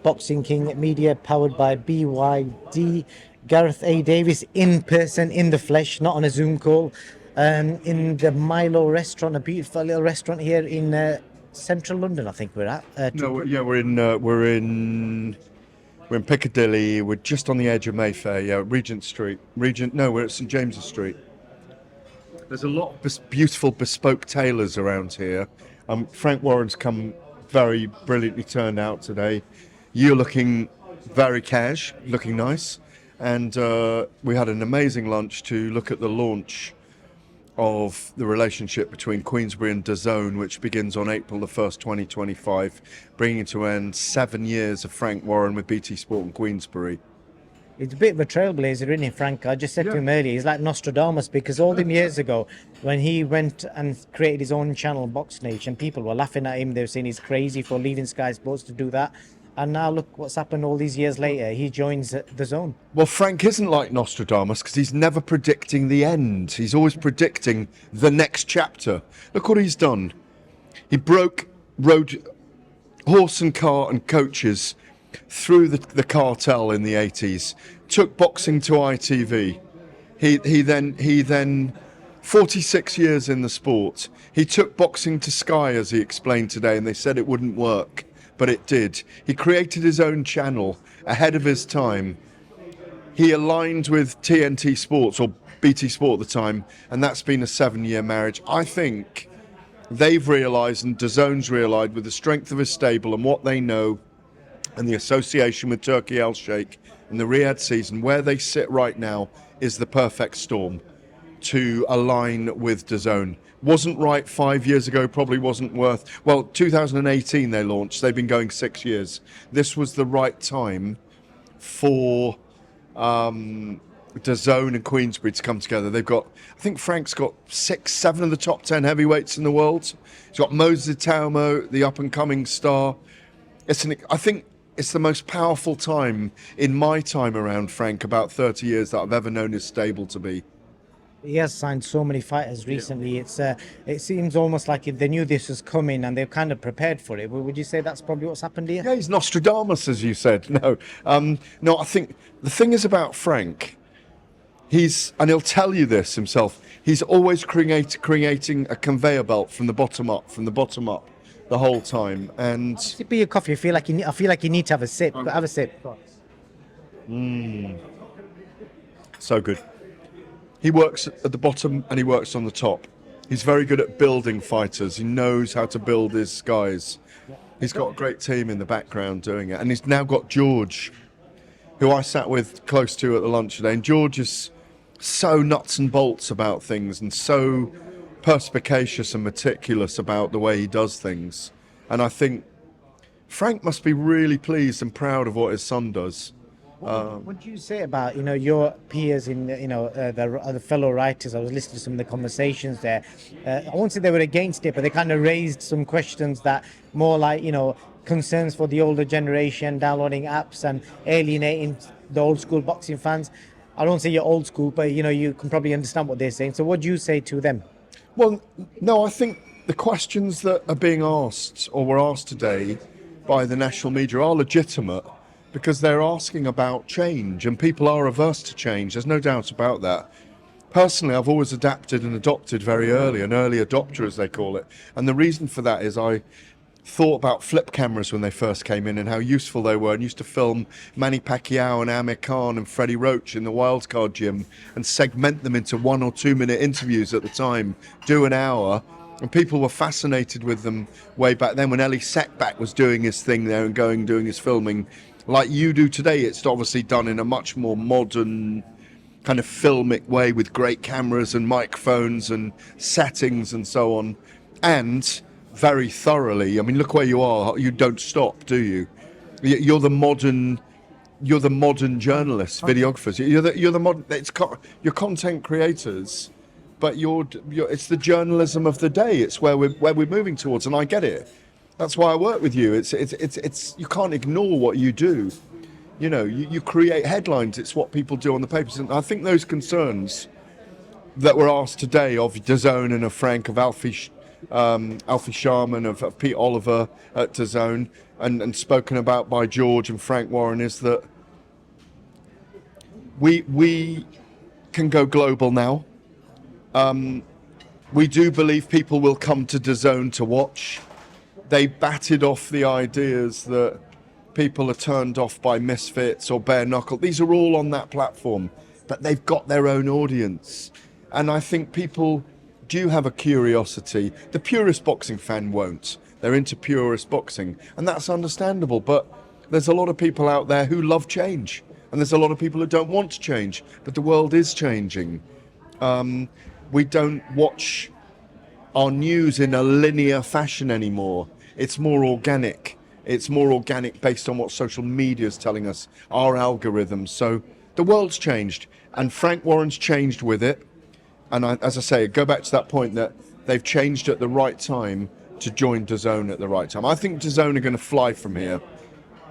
Boxing King Media, powered by BYD. Gareth A. Davies in person, in the flesh, not on a Zoom call, in the Milo restaurant, a beautiful little restaurant here in central London, I think we're at. No, yeah, we're in Piccadilly. We're just on the edge of Mayfair. Yeah, Regent Street. No, we're at St James's Street. There's a lot of beautiful bespoke tailors around here. Frank Warren's come very brilliantly turned out today. You're looking very cash, looking nice. And we had an amazing lunch to look at the launch of the relationship between Queensberry and DAZN, which begins on April the 1st, 2025, bringing to end 7 years of Frank Warren with BT Sport and Queensberry. He's a bit of a trailblazer, isn't he, Frank? I just said to him earlier, he's like Nostradamus, because all them years ago, when he went and created his own channel, Box Nation, people were laughing at him. They were saying he's crazy for leaving Sky Sports to do that. And now look what's happened all these years later. He joins the Zone. Well, Frank isn't like Nostradamus because he's never predicting the end. He's always predicting the next chapter. Look what he's done. He rode horse and cart and coaches through the cartel in the 80s, took boxing to ITV. He then 46 years in the sport. He took boxing to Sky, as he explained today, and they said it wouldn't work. But it did. He created his own channel ahead of his time. He aligned with TNT Sports, or BT Sport at the time, and that's been a 7-year marriage. I think they've realised, and DAZN's realised, with the strength of his stable and what they know, and the association with Turkey Al Sheikh and the Riyadh season, where they sit right now is the perfect storm to align with DAZN. Wasn't right 5 years ago, probably wasn't worth... Well, 2018 they launched. They've been going 6 years. This was the right time for DAZN and Queensberry to come together. They've got... I think Frank's got 6, 7 of the top 10 heavyweights in the world. He's got Moses Taumo, the up-and-coming star. I think it's the most powerful time in my time around Frank, about 30 years, that I've ever known his stable to be. He has signed so many fighters recently. It seems almost like they knew this was coming and they're kind of prepared for it. Would you say that's probably what's happened here? Yeah, he's Nostradamus, as you said. No, I think the thing is about Frank, and he'll tell you this himself, he's always creating a conveyor belt from the bottom up, the whole time. And sip of your coffee. I feel like you need to have a sip. But have a sip. So good. He works at the bottom and he works on the top. He's very good at building fighters. He knows how to build his guys. He's got a great team in the background doing it. And he's now got George, who I sat with close to at the lunch today. And George is so nuts and bolts about things and so perspicacious and meticulous about the way he does things. And I think Frank must be really pleased and proud of what his son does. What do you say about your peers in the other fellow writers? I was listening to some of the conversations there. I won't say they were against it, but they kind of raised some questions that more like concerns for the older generation, downloading apps and alienating the old school boxing fans. I don't say you're old school, but you can probably understand what they're saying. So what do you say to them? Well, no, I think the questions that are being asked or were asked today by the national media are legitimate, because they're asking about change, and people are averse to change. There's no doubt about that. Personally, I've always adapted and adopted very early, an early adopter, as they call it. And the reason for that is I thought about flip cameras when they first came in and how useful they were, and used to film Manny Pacquiao and Amir Khan and Freddie Roach in the Wildcard gym and segment them into 1 or 2 minute interviews at the time, do an hour. And people were fascinated with them way back then when Ellie Sackback was doing his thing there and doing his filming. Like you do today, it's obviously done in a much more modern kind of filmic way with great cameras and microphones and settings and so on, and very thoroughly. I mean, look where you are. You don't stop, do you? You're the modern journalists, videographers. You're the modern. You're content creators, but it's the journalism of the day. It's where we're moving towards, and I get it. That's why I work with you. It's you can't ignore what you do. You create headlines. It's what people do on the papers. And I think those concerns that were asked today of DAZN and of Frank, of Alfie Alfie Sharman, of Pete Oliver at DAZN, and spoken about by George and Frank Warren, is that we can go global now. We do believe people will come to DAZN to watch. They batted off the ideas that people are turned off by Misfits or Bare Knuckle. These are all on that platform, but they've got their own audience. And I think people do have a curiosity. The purist boxing fan won't. They're into purist boxing, and that's understandable. But there's a lot of people out there who love change, and there's a lot of people who don't want to change, but the world is changing. We don't watch our news in a linear fashion anymore. It's more organic. It's more organic based on what social media is telling us, our algorithms. So the world's changed, and Frank Warren's changed with it. And as I say, go back to that point that they've changed at the right time to join DAZN at the right time. I think DAZN are going to fly from here.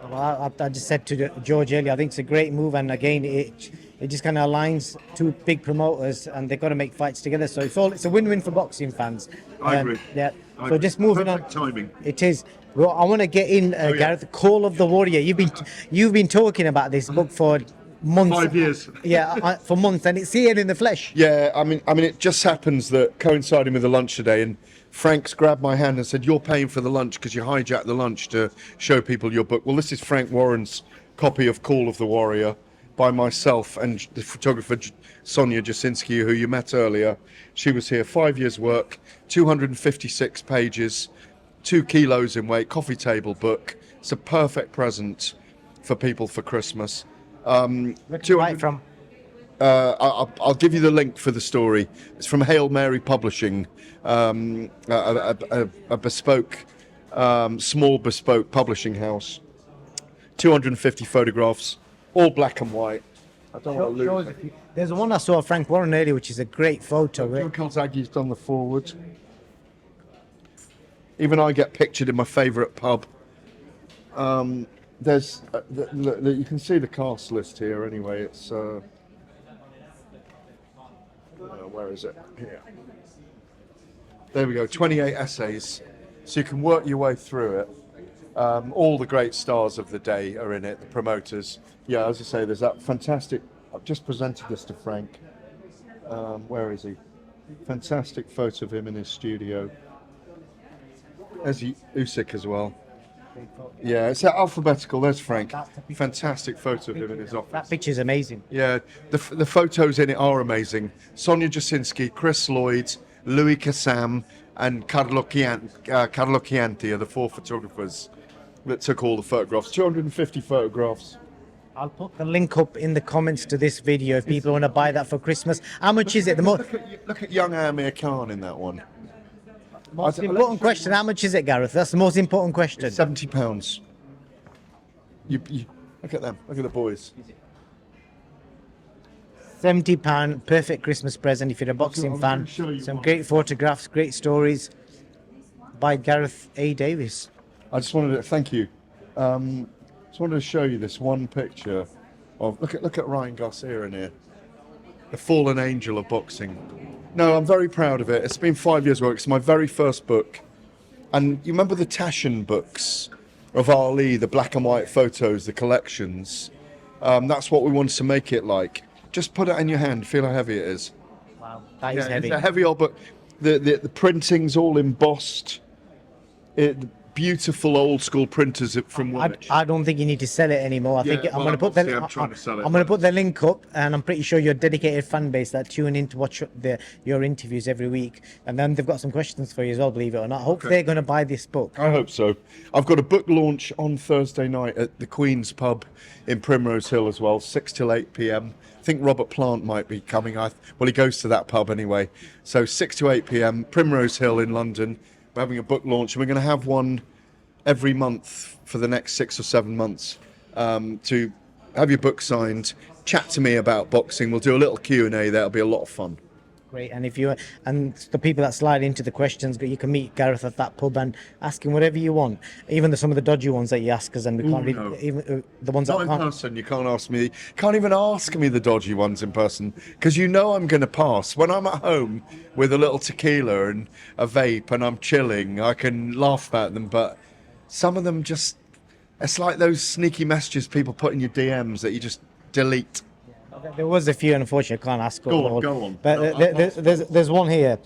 Well, I just said to George earlier, I think it's a great move, and again, it just kind of aligns two big promoters, and they've got to make fights together. So it's a win-win for boxing fans. I agree. Yeah. I So just moving Perfect on. timing. It is. Well, I want to get in, Gareth. Call of the Warrior. You've been talking about this book for months. 5 years. Yeah, for months, and it's here in the flesh. Yeah, I mean, it just happens that coinciding with the lunch today, and Frank's grabbed my hand and said, "You're paying for the lunch because you hijacked the lunch to show people your book." Well, this is Frank Warren's copy of Call of the Warrior by myself and the photographer Sonia Jasinski, who you met earlier. She was here, 5 years' work, 256 pages, 2 kilos in weight, coffee table book. It's a perfect present for people for Christmas. Right from. I'll give you the link for the story. It's from Hail Mary Publishing, a bespoke, small bespoke publishing house. 250 photographs, all black and white. I don't want to lose it. There's one I saw of Frank Warren earlier, which is a great photo. John Calzaghe's done the forward. Even I get pictured in my favourite pub. There's, you can see the cast list here anyway. It's, where is it? Here. There we go, 28 essays. So you can work your way through it. All the great stars of the day are in it, the promoters. Yeah, as I say, there's that fantastic, I've just presented this to Frank. Where is he? Fantastic photo of him in his studio. There's Usyk as well. Yeah, it's alphabetical. There's Frank. Fantastic photo of him in his office. That picture's amazing. Yeah, the photos in it are amazing. Sonia Jasinski, Chris Lloyd, Louis Kassam, and Carlo Chianti are the 4 photographers that took all the photographs. 250 photographs. I'll put the link up in the comments to this video if people want to buy that for Christmas. How much is it? The Look at young Amir Khan in that one. most important question, how much is it, Gareth? That's the most important question. £70. You look at them. Look at the boys. £70, perfect Christmas present if you're a boxing fan. Some great photographs, great stories by Gareth A. Davies. I just wanted to thank you. Just wanted to show you this one picture of look at Ryan Garcia in here, the fallen angel of boxing. No, I'm very proud of it. It's been 5 years' work. It's my very first book, and you remember the Taschen books of Ali, the black and white photos, the collections. That's what we wanted to make it like. Just put it in your hand. Feel how heavy it is. Wow, that is heavy. It's a heavy old book. The printing's all embossed. Beautiful old school printers from Woolwich. I don't think you need to sell it anymore. I'm going to put the I'm trying to sell it. I'm going to put the link up, and I'm pretty sure your dedicated fan base that tune in to watch your interviews every week, and then they've got some questions for you as well. Believe it or not, I hope they're going to buy this book. I hope so. I've got a book launch on Thursday night at the Queen's Pub in Primrose Hill as well, 6 till 8 p.m. I think Robert Plant might be coming. Well, he goes to that pub anyway. So 6 to 8 p.m. Primrose Hill in London. We're having a book launch, and we're going to have one every month for the next 6 or 7 months to have your book signed, chat to me about boxing. We'll do a little Q&A. That'll be a lot of fun. Great. And if you and the people that slide into the questions, you can meet Gareth at that pub and ask him whatever you want. Even some of the dodgy ones that you ask us, and we can't no. even the ones Not that in can't. person. You can't ask me. Can't even ask me the dodgy ones in person because you know I'm going to pass. When I'm at home with a little tequila and a vape and I'm chilling, I can laugh at them. But some of them it's like those sneaky messages people put in your DMs that you just delete. There was a few, unfortunately, I can't ask all. Go on. But there's one here.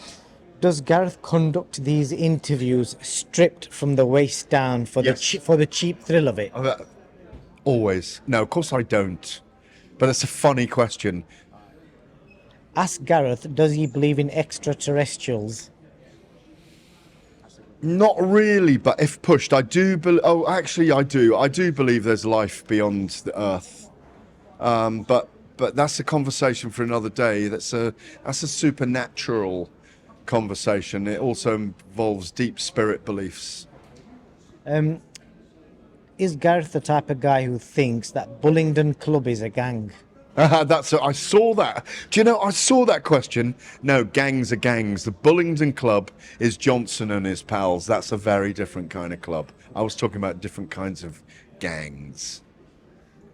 Does Gareth conduct these interviews stripped from the waist down for Yes. the cheap thrill of it? Always. No, of course I don't. But it's a funny question. Ask Gareth, does he believe in extraterrestrials? Not really, but if pushed, I do. Oh, actually, I do. I do believe there's life beyond the Earth. But that's a conversation for another day. That's a supernatural conversation. It also involves deep spirit beliefs. Is Gareth the type of guy who thinks that Bullingdon Club is a gang? I saw that. Do you know? I saw that question. No, gangs are gangs. The Bullingdon Club is Johnson and his pals. That's a very different kind of club. I was talking about different kinds of gangs.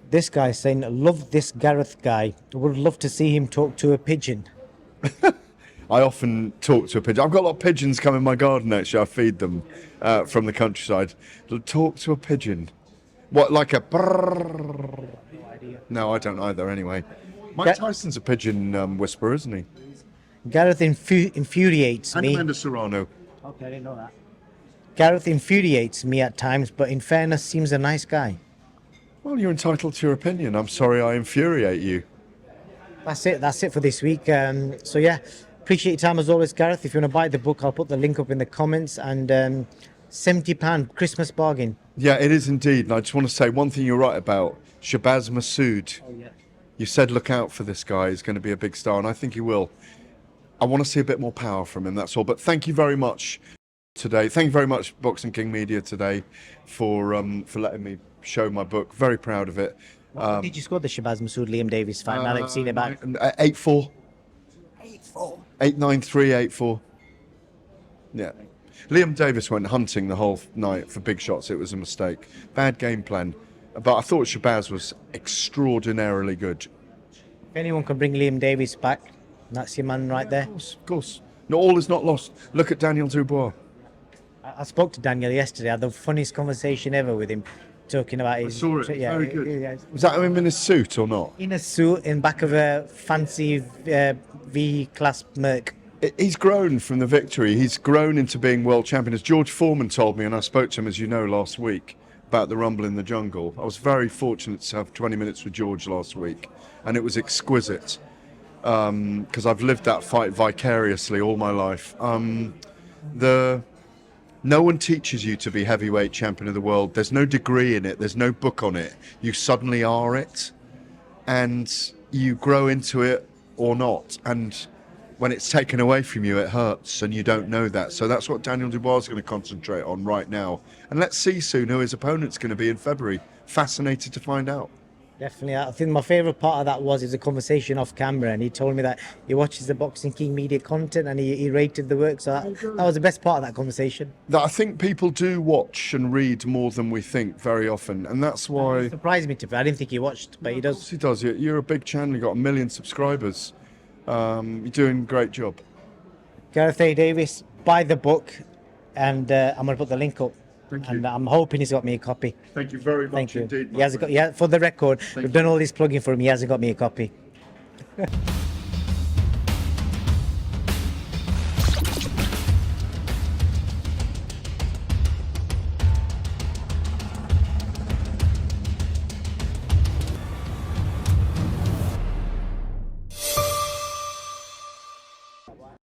This guy saying, love this Gareth guy. Would love to see him talk to a pigeon. I often talk to a pigeon. I've got a lot of pigeons come in my garden, actually. I feed them from the countryside. Talk to a pigeon. What, like a brrrr? No, I don't either, anyway. Mike Tyson's a pigeon whisperer, isn't he? Gareth infuriates And me. Amanda Serrano. Okay, I didn't know that. Gareth infuriates me at times, but in fairness, seems a nice guy. Well, you're entitled to your opinion. I'm sorry I infuriate you. That's it for this week. So yeah, appreciate your time as always, Gareth. If you want to buy the book, I'll put the link up in the comments. And £70 Christmas bargain. Yeah, it is indeed. And I just want to say one thing you're right about. Shabazz Masood. Oh, yeah. You said look out for this guy. He's going to be a big star, and I think he will. I want to see a bit more power from him, that's all. But thank you very much today. Thank you very much, Boxing King Media, today for letting me show my book. Very proud of it. What did you score the Shabazz Masood Liam Davies fight? Now that you've seen it back. 8-4. 8-4. 8-9-3, 8-4. Yeah. Liam Davies went hunting the whole night for big shots. It was a mistake. Bad game plan. But I thought Shabazz was extraordinarily good. If anyone can bring Liam Davies back, that's your man right there. Of course. No, all is not lost. Look at Daniel Dubois. I spoke to Daniel yesterday. I had the funniest conversation ever with him, talking about his. I saw it. Yeah, Very good. yeah. Was that him in his suit or not? In a suit, in back of a fancy V-class Merc. He's grown from the victory. He's grown into being world champion. As George Foreman told me, and I spoke to him, as you know, last week, about the Rumble in the Jungle. I was very fortunate to have 20 minutes with George last week, and it was exquisite because I've lived that fight vicariously all my life. No one teaches you to be heavyweight champion of the world. There's no degree in it. There's no book on it. You suddenly are it, and you grow into it or not. And when it's taken away from you, it hurts, and you don't know that. So that's what Daniel Dubois is going to concentrate on right now. And let's see soon who his opponent's going to be in February. Fascinated to find out. Definitely. I think my favourite part of that was a conversation off camera, and he told me that he watches the Boxing King Media content and he rated the work. So that was the best part of that conversation. I think people do watch and read more than we think very often, and that's why... It surprised me, I didn't think he watched, but he does. He does. You're a big channel. You've got 1 million subscribers. You're doing a great job. Gareth A. Davies, buy the book, and I'm going to put the link up. Thank you. And I'm hoping he's got me a copy. Thank you very much Thank you. indeed. He hasn't got, yeah, for the record, we've done all this plugging for him. He hasn't got me a copy.